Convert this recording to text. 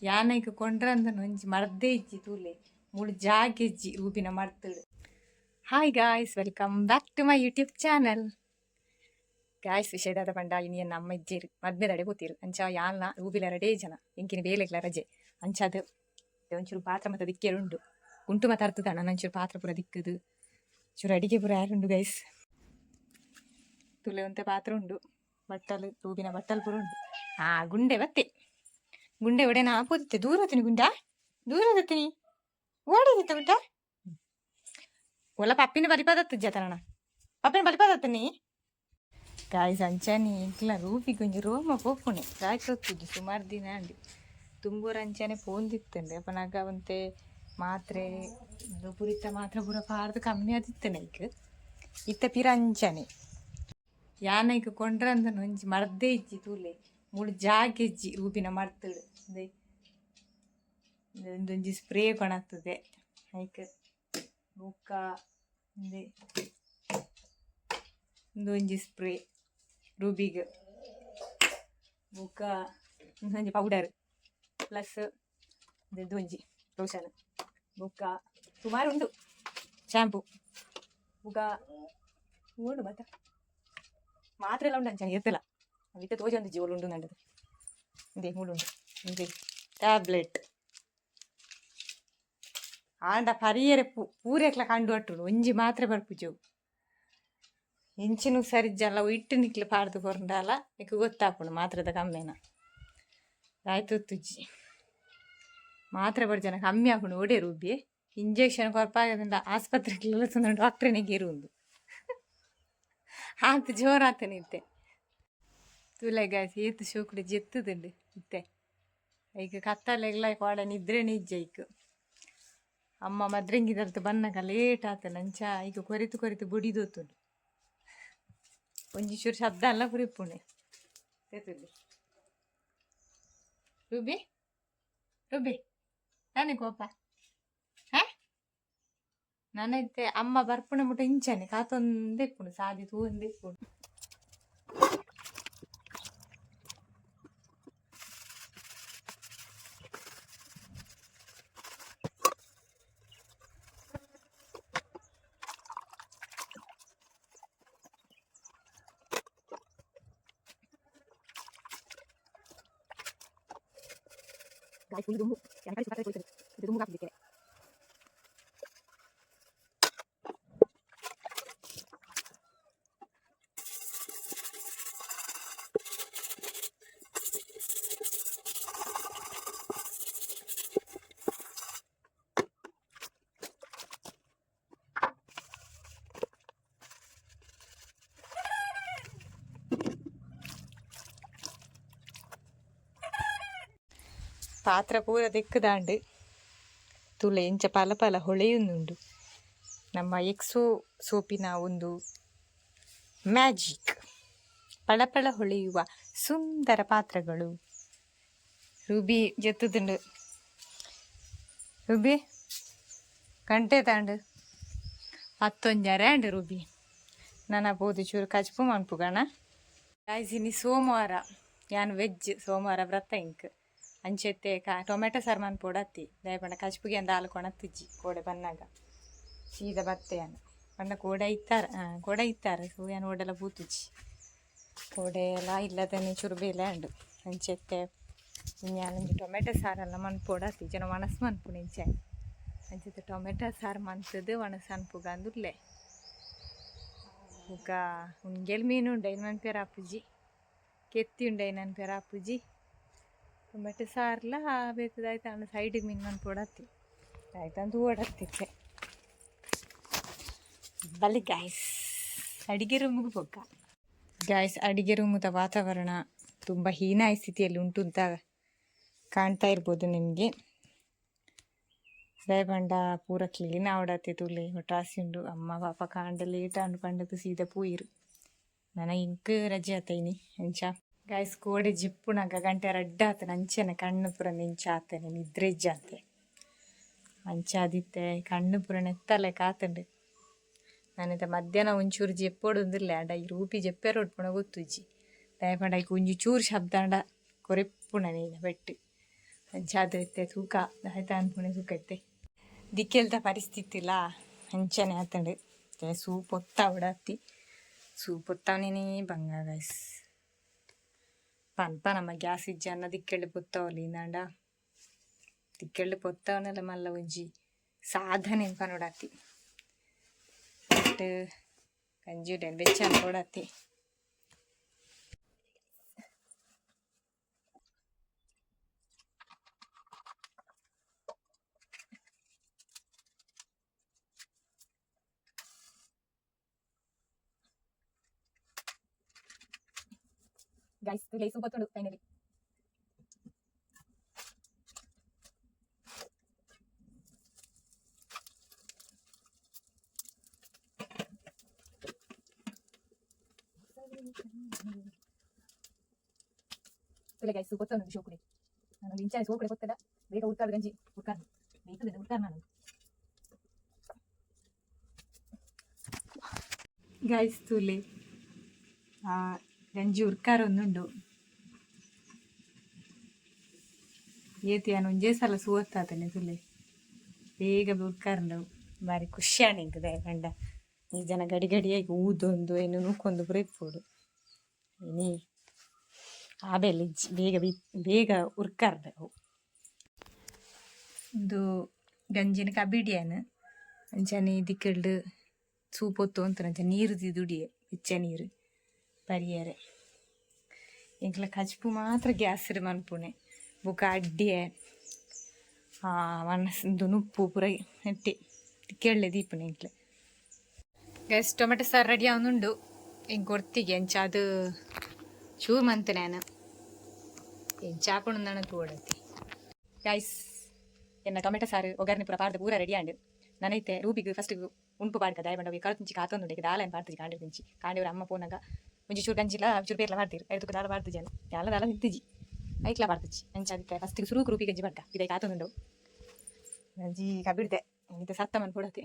ಯಾನೈಕ್ ಕೊಂಡ್ರಂದ ಒಂಜಿ ಮರ್ದೆ ಇಜ್ಜಿ ತೂಲೆ ಮೂಳು ಜಾಗೆಜ್ಜಿ ರೂಬಿನ ಮರ್ತುಡು. Hi guys, welcome back to my YouTube channel. Guys ವಿಷಯದಾದ ಪಂಡ ಇನ್ನು ನಮ್ಮ ಇಜ್ಜೇರು ಮದ್ಮೆದಡೆ ಗೊತ್ತಿರು ಅಂಚ ಯಾಲ್ನ ರೂಬಿಲ ರಡೇ ಜನ ಎಂಕಿನ ಬೇಲೆಗ್ಲ ರಜೆ ಅಂಚದು ಒಂಚೂರು ಪಾತ್ರ ಮತ್ತ ದಿಕ್ಕೇರುಂಡು ಗುಂಟು ಮತ್ತ ಅರ್ತದಣ್ಣ ನಂಚೂರು ಪಾತ್ರ ಪೂರ ದಿಕ್ಕದು ಚೂರು ಅಡಿಗೆ ಪೂರ ಯಾರುಂಡು ಗೈಸ್. ತುಲೆ ಒಂತೆ ಪಾತ್ರ ಉಂಡು, ಬಟ್ಟಲು ರೂಬಿನ ಬಟ್ಟಲು ಪೂರ ಉಂಡು. ಗುಂಡೆ ಬತ್ತೆ ಗುಂಡೆ ಒಡೆನ ಆಪೋದಿತ್ತೆ ದೂರ ಹತ್ತೀನಿ ಗುಂಡ ದೂರ ಹತ್ತೀನಿ ಓಡಿದಿತ್ತ ಗುಂಡ ಒಲ್ಲ ಪಪ್ಪಿನ ಬಲಿಪದತ್ತು ಜತನ ಪಪ್ಪಿನ ಬಲಿಪದತ್ತನಿ ಗಾಯ್ಸ್ ಅಂಚಾನಿ ಇಂಕ್ಲ ರೂಪಿ ಕೊಂಚ ರೋಮ ಪೋಪುಣೆ ರಾಯ್ಕೊತ್ತುಜಿ ಸುಮಾರು ದಿನ ಅಂಡಿ ತುಂಬೂರು ಅಂಚಾನೆ ಪೋಂದಿತ್ತಂಡೆ ಅಪ್ಪನಾಗ ಅವಂತೆ ಮಾತ್ರೆ ಪುರಿತ ಮಾತ್ರೆ ಪೂರ ಪಾರ್ದು ಕಮ್ಮಿ ಆದಿತ್ತನೆ ಈಗ ಇತ್ತ ಪಿರ ಅಂಚಾನೆ ಯಾನೈಕ್ ಕೊಂಡ್ರಂದ ಒಂಜಿ ಮರ್ದೆ ಇಜ್ಜಿ ತೂಲೆ ಮೂಳು ಜಾಗೆಜ್ಜಿ ರೂಬಿನ ಮರ್ತುಡು ಒಂದೊಂಜಿ ಸ್ಪ್ರೇ ಕೊಣತ್ತದೆ ಐಕ್ ಬುಕ್ಕ ಒಂದೊಂಜಿ ಸ್ಪ್ರೇ ರೂಬಿಗೆ ಬುಕ್ಕ ಒಂದೊಂಜಿ ಪೌಡರ್ ಪ್ಲಸ್ ಒಂಜಿ ಲೋಷನ್ ಬುಕ್ಕ ಸುಮಾರು ಉಂಡು ಶ್ಯಾಂಪು ಬುಕ್ಕ ಉಂಡು ಮತ್ತೆ ಮಾತ್ರೆ ಎಲ್ಲ ಉಂಡು ಅಂಚಾನೆ ಎತ್ತಲ್ಲ ಅವಿತ್ತ ತೋಜ ಒಂದು ಜೀವಲು ಉಂಡು ನಂಡದು ಇದೇ ಮೂಡುಂಡು ಇದೇ ಟ್ಯಾಬ್ಲೆಟ್ ಆಂಡ ಪರಿಯರೆ ಪೂರೆಕ್ಲ ಕಂಡು ಅಟ್ಟುಡು ಒಂಜಿ ಮಾತ್ರೆ ಬರ್ಪುಜವು ಇಂಚಿನ ಸರಿಜ್ಜಲ್ಲ ಇಟ್ಟು ನಿಕ್ಲು ಪಾಡ್ದು ಕೊರಂಡಲ್ಲ ಈಗ ಗೊತ್ತಾಪುಂಡು ಮಾತ್ರದ ಕಮ್ಮಿನ ಆಯ್ತು ತುಜ್ಜಿ ಮಾತ್ರೆ ಬರ್ಜನ ಕಮ್ಮಿ ಆಪುಂಡು ಒಡೆ ರೂಬಿ ಇಂಜೆಕ್ಷನ್ ಕೊರಪಾಗದಿಂದ ಆಸ್ಪತ್ರೆಗೆಲ್ಲ ತಂದು ಡಾಕ್ಟ್ರನಿಗೆ ಇರುವುದು ಆತು ಜೋರಾತನ ಇತ್ತೆ ತುಲೆ ಗಾಯ್ಸ್ ಏತು ಶೋಕುಡು ಜೆತ್ತುದುಂಡು ಇತ್ತೆ ಈಗ ಕತ್ತಲೆಲ್ಲ ಕೊಡ ನಿದ್ರೆ ನಿಜ್ಜ ಈಗ ಅಮ್ಮ ಮದ್ರಂಗಿದಲ್ತು ಬನ್ನಗ ಲೇಟ್ ಆತ ನಂಚ ಈಗ ಕೊರಿತು ಕೊರಿತು ಬುಡಿದೋತುಂಡು ಒಂಜಿ ಚೂರು ಶಬ್ದ ಎಲ್ಲ ಪುರಿಪುಣೆ ತೆತ್ತುಲ್ಲಿ ರೂಬಿ ರೂಬಿ ನಾನೇ ಕೋಪ ನಾನೈತೆ ಅಮ್ಮ ಬರ್ಪುಣ ಮುಟ್ಟ ಇಂಚಾನೆ ಕಾತೊಂದೆಪ್ಪುಣು ಸಾದಿ ತೂಂದೆಪ್ಪುಣು ಇದು ದುಮ್ಮು ಹಾಕಲಿಕ್ಕೆ ಪಾತ್ರ ಪೂರ ದಿಕ್ಕದಾಂಡು ತುಲೆ ಇಂಚ ಪಲ ಪಲ ಹೊಳೆಯುಂದುಂಡು ನಮ್ಮ ಎಕ್ಸೋ ಸೋಪಿನ ಒಂದು ಮ್ಯಾಜಿಕ್ ಪಳಪಳ ಹೊಳೆಯುವ ಸುಂದರ ಪಾತ್ರಗಳು. ರೂಬಿ ಜೆತ್ತುದುಂಡು ರೂಬಿ ಗಂಟೆ ತಾಂಡು 11 ಅಂಡು ರೂಬಿ ನನ್ನ ಬೋದು ಚೂರು ಕಚ್ಪು ಮನ್ಪುಗಣ ಗಾಯ್ಸಿನಿ ಸೋಮವಾರ ಯಾನ್ ವೆಜ್ ಸೋಮವಾರ ವ್ರತ ಇಂಕ್ ಅಂಚೆತ್ತೆ ಟೊಮೆಟೊ ಸಾರು ಮನ್ಪೋಡತ್ತಿ ದಯಪಂಡ ಕಚ್ಪುಗೆ ಅಂದ ಹಾಲು ಕೊಣತ್ತಿಜ್ಜಿ ಕೋಡೆ ಬನ್ನಾಗ ಸೀದ ಬತ್ತೆಯನ್ನು ಪಂಡ ಕೋಡೆ ಇತ್ತಾರೆ ಸೊ ಏನು ಓಡೆಲ್ಲ ಬೂತುಜ್ಜಿ ಕೋಡೆ ಎಲ್ಲ ಇಲ್ಲದನ್ನೇ ಚುರುಬೇಲೆ ಅಂಡು ಅಂಚೆತ್ತೆ ಇನ್ಯಾನೊಂದು ಟೊಮೆಟೊ ಸಾರೆಲ್ಲ ಮನ್ಪೋಡತ್ತಿ ಜನ ಒಣಸು ಮನ್ಪುಣ ಇಂಚೆ ಅಂಚೆತ್ತೆ ಟೊಮೆಟೊ ಸಾರು ಮನ್ತದು ಒಣಸು ಅನ್ಪುಗ ಅಂದುರ್ಲೆ ಈಗ ಉಂಗೆಲ್ ಮೀನು ಉಂಡೆ ಇನ್ನೊಂದು ಪೇರ ಅಪ್ಪುಜಿ ಕೆತ್ತಿ ಉಂಡೆ ಇನ್ನೊಂದು ಪೇರ ಅಪ್ಪುಜಿ ಟೊಮೆಟೊ ಸಾರ್ಲ ಬೇಕದಾಯ್ತು ಅವನು ಸೈಡಿಗೆ ಮೀನು ಮನ್ಪೋಡತ್ತಿ ಆಯ್ತಂತ ಓಡತ್ತಿತ್ತೆ ಬಲಿ ಗಾಯ್ಸ್ ಅಡಿಗೆ ರೂಮಿಗೆ ಹೋಗ ಗಾಯ್ಸ್ ಅಡಿಗೆ ರೂಮದ ವಾತಾವರಣ ತುಂಬ ಹೀನಾಯ ಸ್ಥಿತಿಯಲ್ಲಿ ಉಂಟು ಅಂತ ಕಾಣ್ತಾ ಇರ್ಬೋದು ನಿಮಗೆ. ದಯಪಂಡ ಪೂರ ಕ್ಲೀನ್ ಆವಡತ್ತೆ ತುಲೆ ಹೊಟ್ಟಾಸಿ ಉಂಡು ಅಮ್ಮ ಪಾಪ ಕಾಂಡ ಲೇಟ್ ಅಂಡು ಪಂಡದು ಸೀದಾ ಪೂಯಿರು ನನಗೆ ಇಂಕ್ ರಜೆ ಆತೈನಿ ಅಂಚ ಗಾಯ್ಸ್ ಕೋಡೆ ಜಿಪ್ಪುನಾಗ ಗಂಟೆ ರಡ್ಡ ಆತನ ಅಂಚೆನ ಕಣ್ಣು ಪುರ ನಿಂಚ ಆತನೆ ನಿದ್ರೆ ಇಜ್ಜಾತೆ ಅಂಚ ಆದಿತ್ತೆ ಕಣ್ಣು ಪುರ ನೆತ್ತಲೆ ಕಾತಂಡು ನಾನಿತ ಮಧ್ಯಾಹ್ನ ಒಂಚೂರು ಜೆಪ್ಪೋಡೊಂದಿಲ್ಲ ಅಡ ಈ ರೂಪಿ ಜೆಪ್ಪೆರ ಗೊತ್ತುಜ್ಜಿ ದಯಪಂಡ ಒಂಜಿ ಚೂರು ಶಬ್ದ ಅಂಡ ಕೊರೆಪ್ಪುಣ ನೀನು ಬೆಟ್ಟು ಅಂಚಾದೈತೆ ತೂಕ ಆಯ್ತಾ ಅನ್ಕೊಂಡೆ ತೂಕ ಐತೆ ದಿಕ್ಕೆಲ್ದ ಪರಿಸ್ಥಿತಿ ಇಲ್ಲ ಹಂಚನೆ ಆತಂಡು ಸೂಪ್ ಒತ್ತ ಉಡತ್ತಿ ಸೂಪ್ ಒತ್ತವನೇ ಬಂಗ ಗೈಸ್ ಪನ್ಪ ನಮ್ಮ ಗ್ಯಾಸ್ ಇಜ್ಜನ್ನ ದಿಕ್ಕೆಳ್ಳು ಪೊತ್ತವಲ್ಲಿ ಇಂದಾಂಡ ದಿಕ್ಕೆಳ್ಳು ಪೊತ್ತವನೆಲ್ಲ ಮಲ್ಲ ಒಂಜಿ ಸಾಧನೆ ಪನೋಡತ್ತಿ ಗಂಜಿ ಉಡೇನು ಬೆಚ್ಚ ಅನ್ಕೊಡತ್ತಿ ಗೈಸ್ ಸೂಪ್ ಒತ್ತುಂಡು ಫೈನಲಿ ಗೈಸ್ ಸೂಪ್ ಒತ್ತುಂಡು ಶೋಕುಡೆ ನಾನು ಇಂಚಾನೆ ಸೋಕುಡೆ ಕೊತ್ತದ ಬೇಗ ಉರ್ಕಾದ ಗಂಜಿ ಉರ್ಕಾದ ಬೇಯ್ತದೆ ಉರ್ಕಾರ ನಾನು ಗೈಸ್ ತೂಲೆ ಗಂಜಿ ಉರ್ಕಾರ ಒಂದುಂಡು ಏತಿ ನಾನು ಒಂಜೇ ಸಲ ಸೋತ್ತಾತನೆ ತುಲೆ ಬೇಗ ಉರ್ಕಾರಂಡು ಬಾರಿ ಖುಷಿ ಆಣಿಂಕದೆ ಗಂಡ ಈ ಜನ ಗಡಿ ಗಡಿಯಾಗಿ ಊದೊಂದು ಏನು ನೂಕೊಂದು ಬ್ರೇಕ್ಬೋಡು ನೀ ಆಬೇಲೆ ಬೇಗ ಬೇಗ ಉರ್ಕಾರ್ದ ಅವು ಇದು ಗಂಜಿನ ಕಬಿಡಿಯನ್ ಅಂಚನೆ ದಿಕ್ಕಲ್ಡು ಸೂಪ್ ಹೊತ್ತು ಅಂತ ನೀರು ದುಡಿಯೆ ಬೆಚ್ಚ ನೀರು ಪರಿಯರೆ ಎಂಕ್ಲ ಕಜ್ಪು ಮಾತ್ರ ಗ್ಯಾಸ್ ಮನ್ಪುನೆ ಬುಕ್ಕ ಅಡ್ಡಿಯೆ ಮನಸ್ಸು ನುಪ್ಪು ಪೂರ ನೆಟ್ಟಿ ಕೇಳಲೆ ದೀಪನೆ ಎಂಕ್ಲೆ ಗೈಸ್ ಟೊಮೆಟೊ ಸಾರು ರೆಡಿ ಆವೊಂದುಂಡು ಹೆಂಗೆ ಕೊಡ್ತಿಗೆ ಎಂಚ ಅದು ಚೂರು ಮಂತೆ ನಾನು ಎಂಚಾಕೊಂಡು ನನಗೆ ಓಡತಿ ಗೈಸ್ ಎನ್ನ ಟೊಮೆಟೊ ಸಾರು ಒಗ್ಗರಣೆ ಪೂರ ಪಾಡ್ದು ಪೂರ ರೆಡಿ ಆಂಡು ನನೈತೆ ರೂಬಿಗೆ ಫಸ್ಟ್ ಉಂಪು ಪಾಡ್ಕ ದಯಬಂಡವಿ ಕಳು ಕಾತೊಂದುಂಡೆ ದಾಲ ಪಾಡ್ತಿಜಿ ಕಾಂಡೆ ತಿಂಚಿ ಕಾಂಡೆವ್ರ ಅಮ್ಮ ಪೋನಾಗ ಒಂಜಿ ಚೂರು ಗಂಜಿಲ ಚೂರು ಬೇರ್ಲ ಮಾಡ್ತೀರಿ ಐದು ದಾಲ ಪಾಡ್ತಿಜಿ ಅನ್ನ ಎಲ್ಲ ದಾಲ ತಿಂತಿಜಿ ಐಕ್ಲ ಪಾಡ್ತಿಜಿ ಅಂಚ ಅದಕ್ಕೆ ಫಸ್ಟಿಗೆ ಸುರು ರೂಪಿ ಗಂಜಿ ಬರ್ಕ ಇದಕ್ಕೆ ಕಾತೊಂದುಂಡು ಗಂಜಿ ಕಬಿಡ್ದೆ ಇದು ಸತ್ತ ಮನ್ ಕೊಡತ್ತೆ